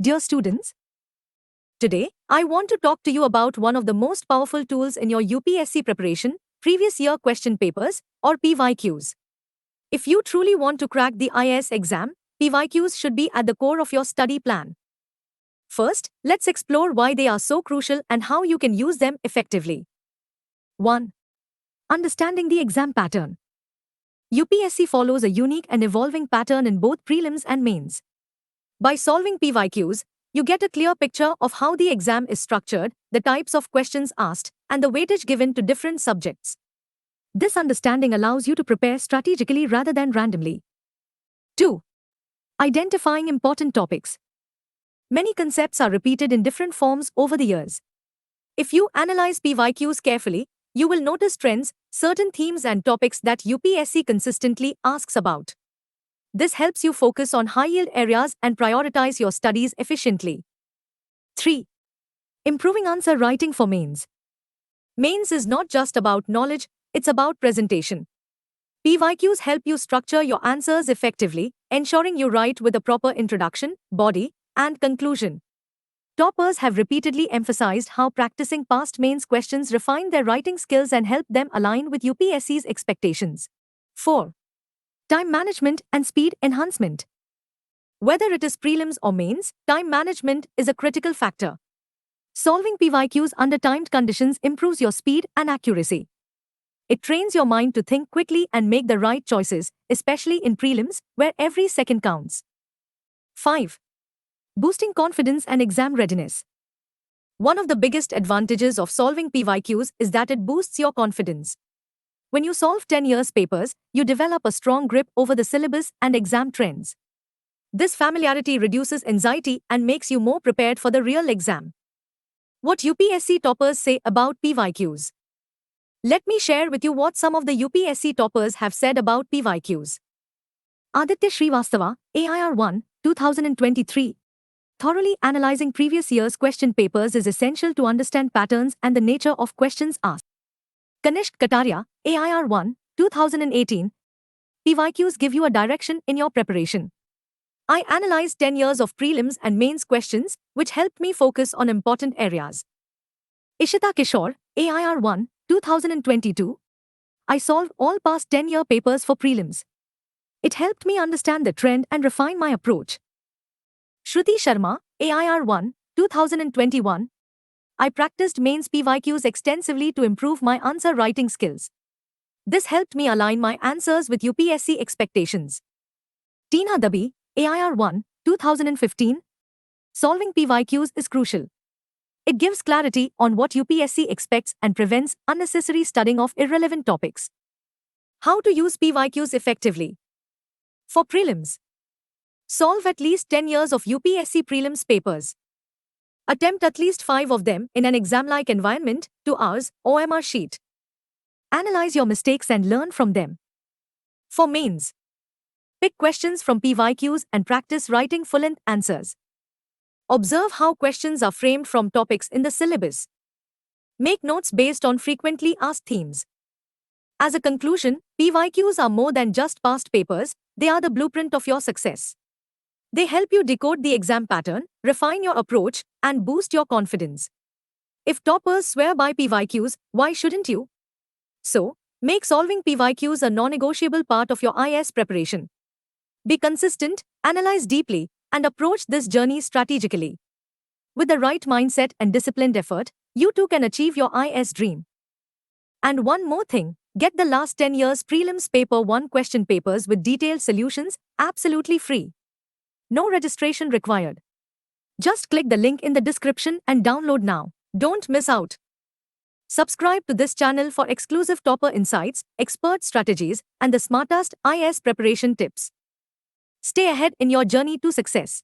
Dear students, today I want to talk to you about one of the most powerful tools in your UPSC preparation, previous year question papers, or PYQs. If you truly want to crack the IAS exam, PYQs should be at the core of your study plan. First, let's explore why they are so crucial and how you can use them effectively. 1. Understanding the exam pattern. UPSC follows a unique and evolving pattern in both prelims and mains. By solving PYQs, you get a clear picture of how the exam is structured, the types of questions asked, and the weightage given to different subjects. This understanding allows you to prepare strategically rather than randomly. 2. Identifying important topics. Many concepts are repeated in different forms over the years. If you analyze PYQs carefully, you will notice trends, certain themes and topics that UPSC consistently asks about. This helps you focus on high-yield areas and prioritize your studies efficiently. 3. Improving answer writing for mains. Mains is not just about knowledge, it's about presentation. PYQs help you structure your answers effectively, ensuring you write with a proper introduction, body, and conclusion. Toppers have repeatedly emphasized how practicing past mains questions refine their writing skills and help them align with UPSC's expectations. 4. Time management and speed enhancement. Whether it is prelims or mains, time management is a critical factor. Solving PYQs under timed conditions improves your speed and accuracy. It trains your mind to think quickly and make the right choices, especially in prelims, where every second counts. 5. Boosting confidence and exam readiness. One of the biggest advantages of solving PYQs is that it boosts your confidence. When you solve 10 years papers, you develop a strong grip over the syllabus and exam trends. This familiarity reduces anxiety and makes you more prepared for the real exam. What UPSC toppers say about PYQs. Let me share with you what some of the UPSC toppers have said about PYQs. Aditya Srivastava, AIR 1, 2023. Thoroughly analyzing previous year's question papers is essential to understand patterns and the nature of questions asked. Kanishk Kataria, AIR 1, 2018. PYQs give you a direction in your preparation. I analyzed 10 years of prelims and mains questions, which helped me focus on important areas. Ishita Kishore, AIR 1, 2022. I solved all past 10-year papers for prelims. It helped me understand the trend and refine my approach. Shruti Sharma, AIR 1, 2021. I practiced mains PYQs extensively to improve my answer writing skills. This helped me align my answers with UPSC expectations. Tina Dabi, AIR 1, 2015. Solving PYQs is crucial. It gives clarity on what UPSC expects and prevents unnecessary studying of irrelevant topics. How to use PYQs effectively. For prelims. Solve at least 10 years of UPSC prelims papers. Attempt at least 5 of them in an exam-like environment, 2 hours, OMR sheet. Analyze your mistakes and learn from them. For mains. Pick questions from PYQs and practice writing full-length answers. Observe how questions are framed from topics in the syllabus. Make notes based on frequently asked themes. As a conclusion, PYQs are more than just past papers, they are the blueprint of your success. They help you decode the exam pattern, refine your approach, and boost your confidence. If toppers swear by PYQs, why shouldn't you? So, make solving PYQs a non-negotiable part of your IAS preparation. Be consistent, analyze deeply, and approach this journey strategically. With the right mindset and disciplined effort, you too can achieve your IAS dream. And one more thing, get the last 10 years prelims paper 1 question papers with detailed solutions, absolutely free. No registration required. Just click the link in the description and download now. Don't miss out. Subscribe to this channel for exclusive topper insights, expert strategies, and the smartest IAS preparation tips. Stay ahead in your journey to success.